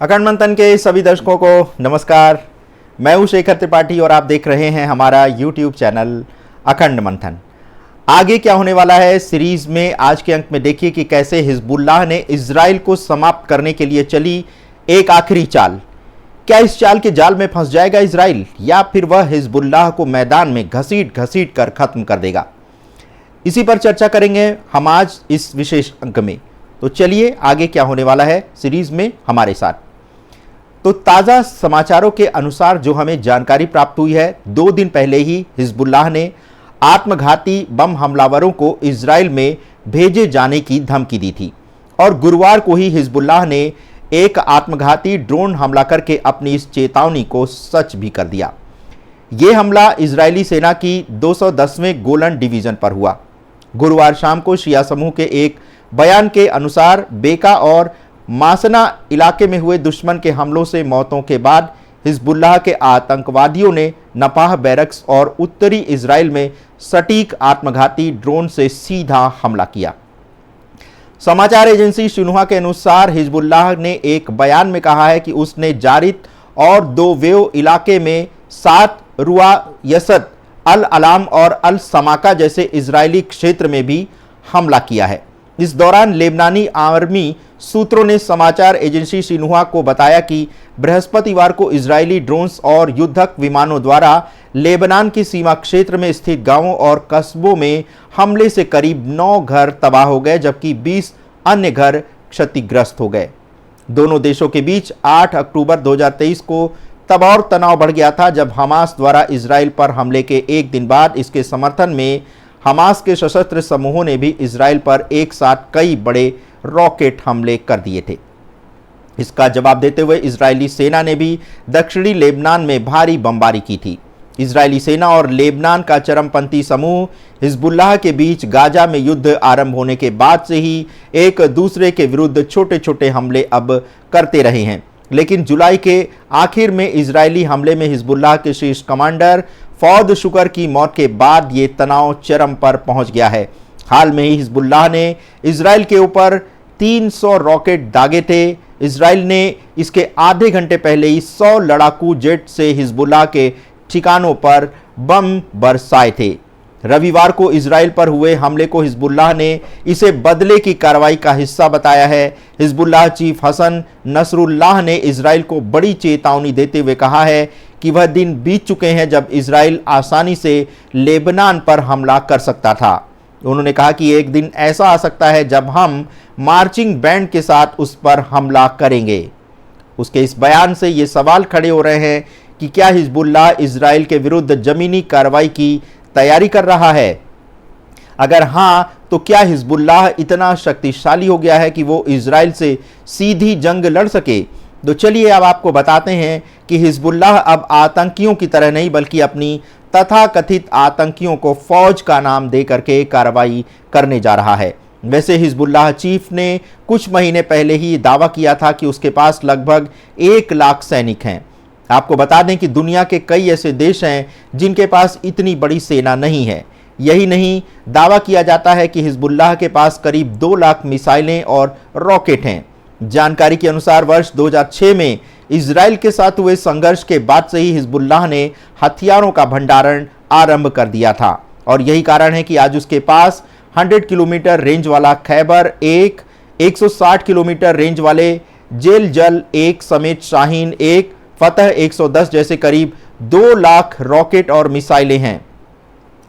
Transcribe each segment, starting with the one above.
अखंड मंथन के सभी दर्शकों को नमस्कार। मैं हूं शेखर त्रिपाठी और आप देख रहे हैं हमारा YouTube चैनल अखंड मंथन। आगे क्या होने वाला है सीरीज में आज के अंक में देखिए कि कैसे हिजबुल्लाह ने इजराइल को समाप्त करने के लिए चली एक आखिरी चाल। क्या इस चाल के जाल में फंस जाएगा इजराइल या फिर वह हिजबुल्लाह को मैदान में घसीट घसीट कर खत्म कर देगा? इसी पर चर्चा करेंगे हम आज इस विशेष अंक में। तो चलिए आगे क्या होने वाला है सीरीज में हमारे साथ। तो ताज़ा समाचारों के अनुसार जो हमें जानकारी प्राप्त हुई है, 2 दिन पहले ही हिजबुल्लाह ने आत्मघाती बम हमलावरों को इजराइल में भेजे जाने की धमकी दी थी और गुरुवार को ही हिजबुल्लाह ने एक आत्मघाती ड्रोन हमला करके अपनी इस चेतावनी को सच भी कर दिया। यह हमला इजरायली सेना की 210वें गोलन डिवीजन पर हुआ। गुरुवार शाम को शिया समूह के एक बयान के अनुसार बेका और मासना इलाके में हुए दुश्मन के हमलों से मौतों के बाद हिजबुल्लाह के आतंकवादियों ने नपाह बैरक्स और उत्तरी इजराइल में सटीक आत्मघाती ड्रोन से सीधा हमला किया। समाचार एजेंसी शिन्हुआ के अनुसार हिजबुल्लाह ने एक बयान में कहा है कि उसने जारित और दोवेव इलाके में 7 रुआ यसद, अल अलाम और अल समाका जैसे इजरायली क्षेत्र में भी हमला किया है। इस दौरान लेबनानी आर्मी सूत्रों ने समाचार एजेंसी शिन्हुआ को बताया कि बृहस्पतिवार को इजरायली ड्रोन्स और युद्धक विमानों द्वारा लेबनान की सीमा क्षेत्र में स्थित गांवों और कस्बों में हमले से करीब 9 घर तबाह हो गए जबकि 20 अन्य घर क्षतिग्रस्त हो गए। दोनों देशों के बीच 8 अक्टूबर 2023 को तब और तनाव बढ़ गया था जब हमास द्वारा इजराइल पर हमले के एक दिन बाद इसके समर्थन में हमास के सशस्त्र समूहों ने भी इजराइल पर एक साथ कई बड़े रॉकेट हमले कर दिए थे। इसका जवाब देते हुए इजरायली सेना ने भी दक्षिणी लेबनान में भारी बमबारी की थी। इजरायली सेना और लेबनान का चरमपंथी समूह हिजबुल्लाह के बीच गाजा में युद्ध आरंभ होने के बाद से ही एक दूसरे के विरुद्ध छोटे छोटे हमले अब करते रहे हैं, लेकिन जुलाई के आखिर में इजरायली हमले में हिजबुल्लाह के शीर्ष कमांडर फौद शुकर की मौत के बाद ये तनाव चरम पर पहुंच गया है। हाल में ही हिजबुल्लाह ने इजराइल के ऊपर 300 रॉकेट दागे थे। इजराइल ने इसके आधे घंटे पहले ही 100 लड़ाकू जेट से हिजबुल्लाह के ठिकानों पर बम बरसाए थे। रविवार को इजराइल पर हुए हमले को हिजबुल्लाह ने इसे बदले की कार्रवाई का हिस्सा बताया है। हिजबुल्लाह चीफ हसन नसरुल्लाह ने इजराइल को बड़ी चेतावनी देते हुए कहा है कि वह दिन बीत चुके हैं जब इजराइल आसानी से लेबनान पर हमला कर सकता था। उन्होंने कहा कि एक दिन ऐसा आ सकता है जब हम मार्चिंग बैंड के साथ उस पर हमला करेंगे। उसके इस बयान से ये सवाल खड़े हो रहे हैं कि क्या हिजबुल्लाह इजराइल के विरुद्ध जमीनी कार्रवाई की तैयारी कर रहा है? अगर हां, तो क्या हिजबुल्लाह इतना शक्तिशाली हो गया है कि वो इजराइल से सीधी जंग लड़ सके? तो चलिए अब आपको बताते हैं कि हिजबुल्लाह अब आतंकियों की तरह नहीं बल्कि अपनी तथाकथित आतंकियों को फौज का नाम दे करके कार्रवाई करने जा रहा है। वैसे हिजबुल्लाह चीफ ने कुछ महीने पहले ही दावा किया था कि उसके पास लगभग 1 लाख सैनिक हैं। आपको बता दें कि दुनिया के कई ऐसे देश हैं जिनके पास इतनी बड़ी सेना नहीं है। यही नहीं, दावा किया जाता है कि हिजबुल्लाह के पास करीब 2 लाख मिसाइलें और रॉकेट हैं। जानकारी के अनुसार वर्ष 2006 में इजराइल के साथ हुए संघर्ष के बाद से ही हिजबुल्लाह ने हथियारों का भंडारण आरंभ कर दिया था और यही कारण है कि आज उसके पास 100 किलोमीटर रेंज वाला खैबर 1, 160 किलोमीटर रेंज वाले जेल जल 1 समेत शाहीन 1, फतह 110 जैसे करीब 2 लाख रॉकेट और मिसाइलें हैं।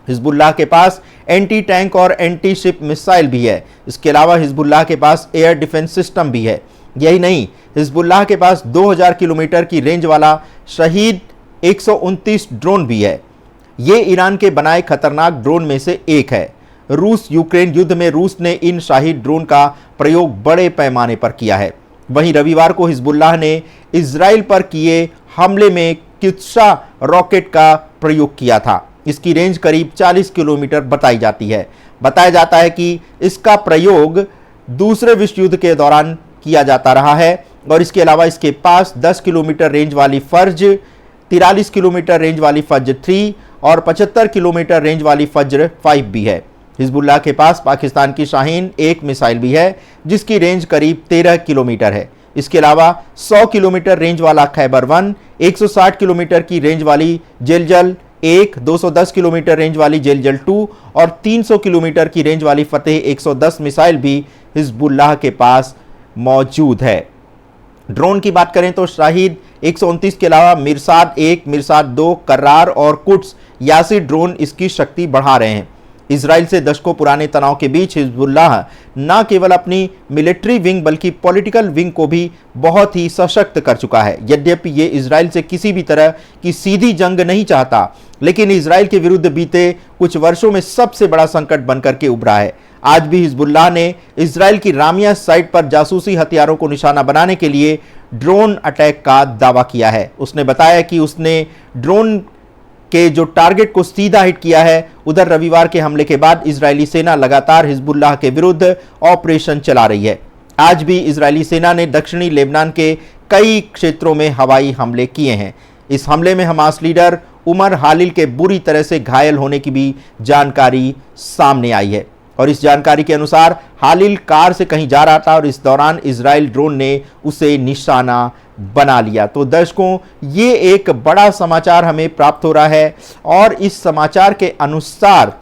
हिजबुल्लाह के पास एंटी टैंक और एंटी शिप मिसाइल भी है। इसके अलावा हिजबुल्लाह के पास एयर डिफेंस सिस्टम भी है। यही नहीं, हिजबुल्लाह के पास 2000 किलोमीटर की रेंज वाला शहीद 129 ड्रोन भी है। ये ईरान के बनाए खतरनाक ड्रोन में से एक है। रूस यूक्रेन युद्ध में रूस ने इन शाहीद ड्रोन का प्रयोग बड़े पैमाने पर किया है। वहीं रविवार को हिजबुल्लाह ने इजराइल पर किए हमले में कित्सा रॉकेट का प्रयोग किया था। इसकी रेंज करीब 40 किलोमीटर बताई जाती है। बताया जाता है कि इसका प्रयोग दूसरे विश्व युद्ध के दौरान किया जाता रहा है और इसके अलावा इसके पास 10 किलोमीटर रेंज वाली फर्ज, 43 किलोमीटर रेंज वाली फज्र 3 और 75 किलोमीटर रेंज वाली फज्र 5 भी है। हिजबुल्लाह के पास पाकिस्तान की शाहीन 1 मिसाइल भी है जिसकी रेंज करीब 13 किलोमीटर है। इसके अलावा 100 किलोमीटर रेंज वाला खैबर 1, 160 किलोमीटर की रेंज वाली जेलजल 1, 210 किलोमीटर रेंज वाली जेलजल 2 और 300 किलोमीटर की रेंज वाली फतेह 110 मिसाइल भी हिजबुल्लाह के पास मौजूद है। ड्रोन की बात करें तो शाहिद 129 के अलावा मिरसाद 1, मिरसाद 2, कर्रार और कुड्स यासी ड्रोन इसकी शक्ति बढ़ा रहे हैं। इजराइल से दशकों पुराने तनाव के बीच हिजबुल्लाह न केवल अपनी मिलिट्री विंग बल्कि पॉलिटिकल विंग को भी बहुत ही सशक्त कर चुका है। यद्यपि ये इजराइल से किसी भी तरह की सीधी जंग नहीं चाहता, लेकिन इजराइल के विरुद्ध बीते कुछ वर्षों में सबसे बड़ा संकट बनकर के उभरा है। आज भी हिजबुल्लाह ने इजराइल की रामिया साइट पर जासूसी हथियारों को निशाना बनाने के लिए ड्रोन अटैक का दावा किया है। उसने बताया कि उसने ड्रोन के जो टारगेट को सीधा हिट किया है। उधर रविवार के हमले के बाद इजरायली सेना लगातार हिजबुल्लाह के विरुद्ध ऑपरेशन चला रही है। आज भी इजरायली सेना ने दक्षिणी लेबनान के कई क्षेत्रों में हवाई हमले किए हैं। इस हमले में हमास लीडर उमर हालिल के बुरी तरह से घायल होने की भी जानकारी सामने आई है और इस जानकारी के अनुसार हालिल कार से कहीं जा रहा था और इस दौरान इजराइल ड्रोन ने उसे निशाना बना लिया। तो दर्शकों, ये एक बड़ा समाचार हमें प्राप्त हो रहा है और इस समाचार के अनुसार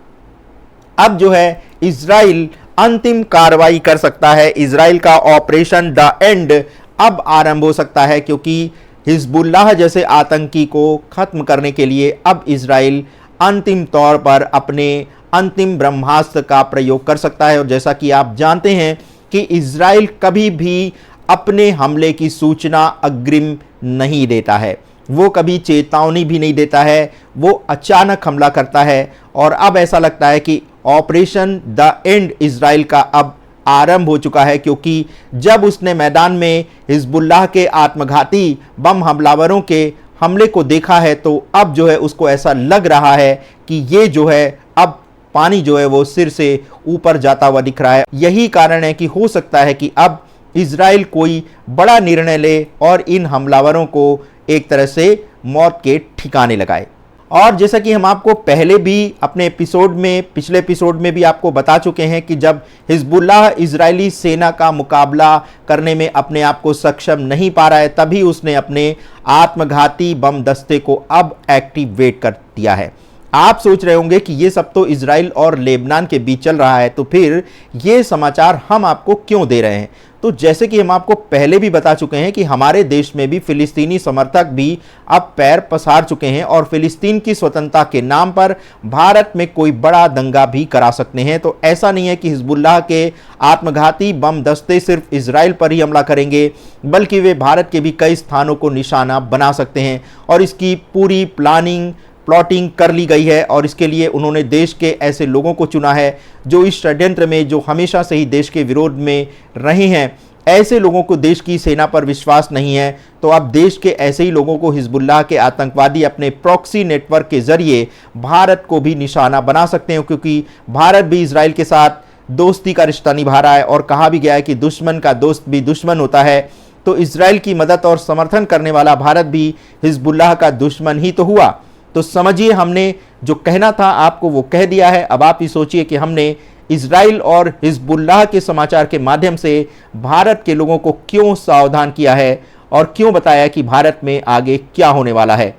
अब जो है इजराइल अंतिम कार्रवाई कर सकता है। इजराइल का ऑपरेशन द एंड अब आरंभ हो सकता है, क्योंकि हिजबुल्लाह जैसे आतंकी को खत्म करने के लिए अब इजराइल अंतिम तौर पर अपने अंतिम ब्रह्मास्त्र का प्रयोग कर सकता है। और जैसा कि आप जानते हैं कि इजराइल कभी भी अपने हमले की सूचना अग्रिम नहीं देता है, वो कभी चेतावनी भी नहीं देता है, वो अचानक हमला करता है। और अब ऐसा लगता है कि ऑपरेशन द एंड इजराइल का अब आरंभ हो चुका है, क्योंकि जब उसने मैदान में हिजबुल्लाह के आत्मघाती बम हमलावरों के हमले को देखा है तो अब जो है उसको ऐसा लग रहा है कि ये जो है अब पानी जो है वो सिर से ऊपर जाता हुआ दिख रहा है। यही कारण है कि हो सकता है कि अब इजराइल कोई बड़ा निर्णय ले और इन हमलावरों को एक तरह से मौत के ठिकाने लगाए। और जैसा कि हम आपको पहले भी अपने एपिसोड में, पिछले एपिसोड में भी आपको बता चुके हैं कि जब हिजबुल्लाह इजरायली सेना का मुकाबला करने में अपने आप को सक्षम नहीं पा रहा है, तभी उसने अपने आत्मघाती बम दस्ते को अब एक्टिवेट कर दिया है। आप सोच रहे होंगे कि ये सब तो इजराइल और लेबनान के बीच चल रहा है, तो फिर ये समाचार हम आपको क्यों दे रहे हैं? तो जैसे कि हम आपको पहले भी बता चुके हैं कि हमारे देश में भी फिलिस्तीनी समर्थक भी अब पैर पसार चुके हैं और फिलिस्तीन की स्वतंत्रता के नाम पर भारत में कोई बड़ा दंगा भी करा सकते हैं। तो ऐसा नहीं है कि हिजबुल्लाह के आत्मघाती बम दस्ते सिर्फ इजराइल पर ही हमला करेंगे, बल्कि वे भारत के भी कई स्थानों को निशाना बना सकते हैं। और इसकी पूरी प्लॉटिंग कर ली गई है और इसके लिए उन्होंने देश के ऐसे लोगों को चुना है जो इस षड्यंत्र में, जो हमेशा से ही देश के विरोध में रहे हैं। ऐसे लोगों को देश की सेना पर विश्वास नहीं है, तो अब देश के ऐसे ही लोगों को हिजबुल्लाह के आतंकवादी अपने प्रॉक्सी नेटवर्क के जरिए भारत को भी निशाना बना सकते हैं, क्योंकि भारत भी इजराइल के साथ दोस्ती का रिश्ता निभा रहा है और कहा भी गया है कि दुश्मन का दोस्त भी दुश्मन होता है। तो इजराइल की मदद और समर्थन करने वाला भारत भी हिजबुल्लाह का दुश्मन ही तो हुआ। तो समझिए, हमने जो कहना था आपको वो कह दिया है। अब आप ही सोचिए कि हमने इजराइल और हिजबुल्लाह के समाचार के माध्यम से भारत के लोगों को क्यों सावधान किया है और क्यों बताया कि भारत में आगे क्या होने वाला है।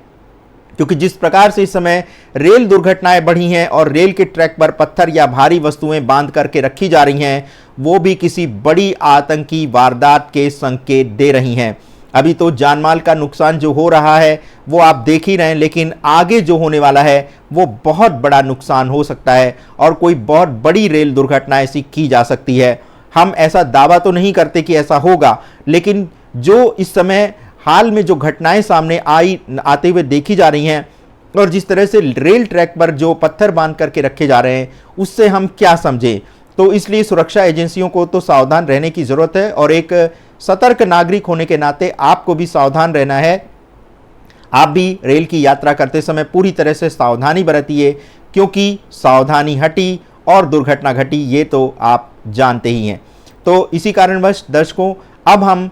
क्योंकि जिस प्रकार से इस समय रेल दुर्घटनाएं बढ़ी हैं और रेल के ट्रैक पर पत्थर या भारी वस्तुएं बांध करके रखी जा रही हैं, वो भी किसी बड़ी आतंकी वारदात के संकेत दे रही हैं। अभी तो जानमाल का नुकसान जो हो रहा है वो आप देख ही रहे हैं, लेकिन आगे जो होने वाला है वो बहुत बड़ा नुकसान हो सकता है और कोई बहुत बड़ी रेल दुर्घटना ऐसी की जा सकती है। हम ऐसा दावा तो नहीं करते कि ऐसा होगा, लेकिन जो इस समय हाल में जो घटनाएं सामने आते हुए देखी जा रही हैं और जिस तरह से रेल ट्रैक पर जो पत्थर बांध करके रखे जा रहे हैं, उससे हम क्या समझें। तो इसलिए सुरक्षा एजेंसियों को तो सावधान रहने की जरूरत है और एक सतर्क नागरिक होने के नाते आपको भी सावधान रहना है। आप भी रेल की यात्रा करते समय पूरी तरह से सावधानी बरतिए, क्योंकि सावधानी हटी और दुर्घटना घटी, ये तो आप जानते ही हैं। तो इसी कारणवश दर्शकों, अब हम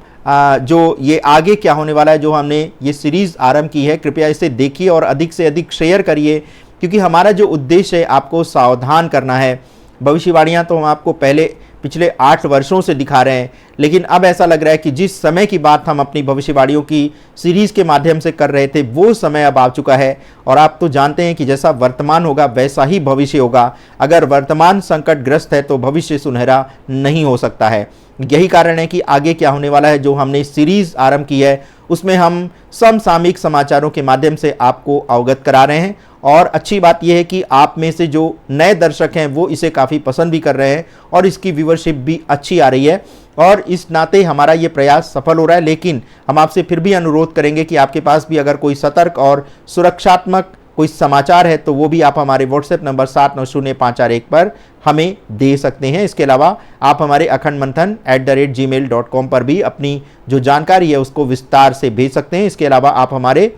जो ये आगे क्या होने वाला है, जो हमने ये सीरीज आरंभ की है, कृपया इसे देखिए और अधिक से अधिक शेयर करिए, क्योंकि हमारा जो उद्देश्य है आपको सावधान करना है। भविष्यवाणियां तो हम आपको पहले पिछले 8 वर्षों से दिखा रहे हैं, लेकिन अब ऐसा लग रहा है कि जिस समय की बात हम अपनी भविष्यवाणियों की सीरीज के माध्यम से कर रहे थे वो समय अब आ चुका है। और आप तो जानते हैं कि जैसा वर्तमान होगा वैसा ही भविष्य होगा। अगर वर्तमान संकटग्रस्त है तो भविष्य सुनहरा नहीं हो सकता है। यही कारण है कि आगे क्या होने वाला है, जो हमने सीरीज आरंभ की है उसमें हम समसामयिक समाचारों के माध्यम से आपको अवगत करा रहे हैं। और अच्छी बात यह है कि आप में से जो नए दर्शक हैं वो इसे काफ़ी पसंद भी कर रहे हैं और इसकी व्यूअरशिप भी अच्छी आ रही है, और इस नाते हमारा ये प्रयास सफल हो रहा है। लेकिन हम आपसे फिर भी अनुरोध करेंगे कि आपके पास भी अगर कोई सतर्क और सुरक्षात्मक कोई समाचार है तो वो भी आप हमारे व्हाट्सएप नंबर 790541 पर हमें दे सकते हैं। इसके अलावा आप हमारे akhandmanthan@gmail.com पर भी अपनी जो जानकारी है उसको विस्तार से भेज सकते हैं। इसके अलावा आप हमारे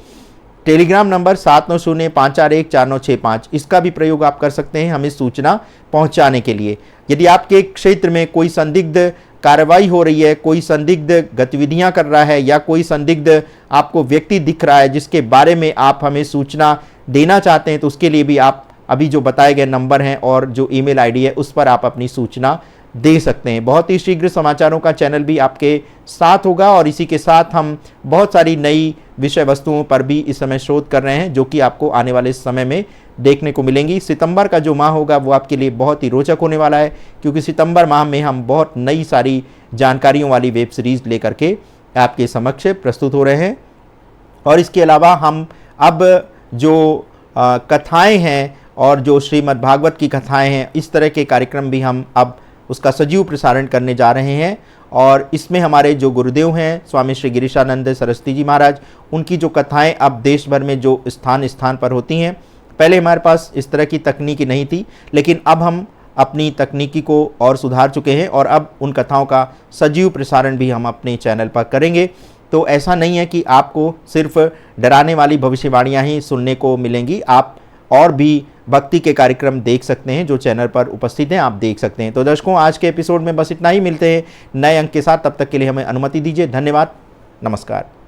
टेलीग्राम नंबर 7905414965 इसका भी प्रयोग आप कर सकते हैं हमें सूचना पहुंचाने के लिए। यदि आपके क्षेत्र में कोई संदिग्ध कार्रवाई हो रही है, कोई संदिग्ध गतिविधियां कर रहा है या कोई संदिग्ध आपको व्यक्ति दिख रहा है जिसके बारे में आप हमें सूचना देना चाहते हैं, तो उसके लिए भी आप अभी जो बताए गए नंबर हैं और जो ईमेल आईडी है उस पर आप अपनी सूचना दे सकते हैं। बहुत ही शीघ्र समाचारों का चैनल भी आपके साथ होगा और इसी के साथ हम बहुत सारी नई विषय वस्तुओं पर भी इस समय शोध कर रहे हैं जो कि आपको आने वाले समय में देखने को मिलेंगी। सितंबर का जो माह होगा वो आपके लिए बहुत ही रोचक होने वाला है, क्योंकि सितंबर माह में हम बहुत नई सारी जानकारियों वाली वेब सीरीज लेकर के आपके समक्ष प्रस्तुत हो रहे हैं। और इसके अलावा हम अब जो कथाएं हैं और जो श्रीमद् भागवत की कथाएं हैं, इस तरह के कार्यक्रम भी हम अब उसका सजीव प्रसारण करने जा रहे हैं। और इसमें हमारे जो गुरुदेव हैं स्वामी श्री गिरीशानंद सरस्वती जी महाराज, उनकी जो कथाएं अब देश भर में जो स्थान स्थान पर होती हैं, पहले हमारे पास इस तरह की तकनीकी नहीं थी, लेकिन अब हम अपनी तकनीकी को और सुधार चुके हैं और अब उन कथाओं का सजीव प्रसारण भी हम अपने चैनल पर करेंगे। तो ऐसा नहीं है कि आपको सिर्फ डराने वाली भविष्यवाणियाँ ही सुनने को मिलेंगी, आप और भी भक्ति के कार्यक्रम देख सकते हैं जो चैनल पर उपस्थित हैं, आप देख सकते हैं। तो दर्शकों, आज के एपिसोड में बस इतना ही। मिलते हैं नए अंक के साथ, तब तक के लिए हमें अनुमति दीजिए। धन्यवाद, नमस्कार।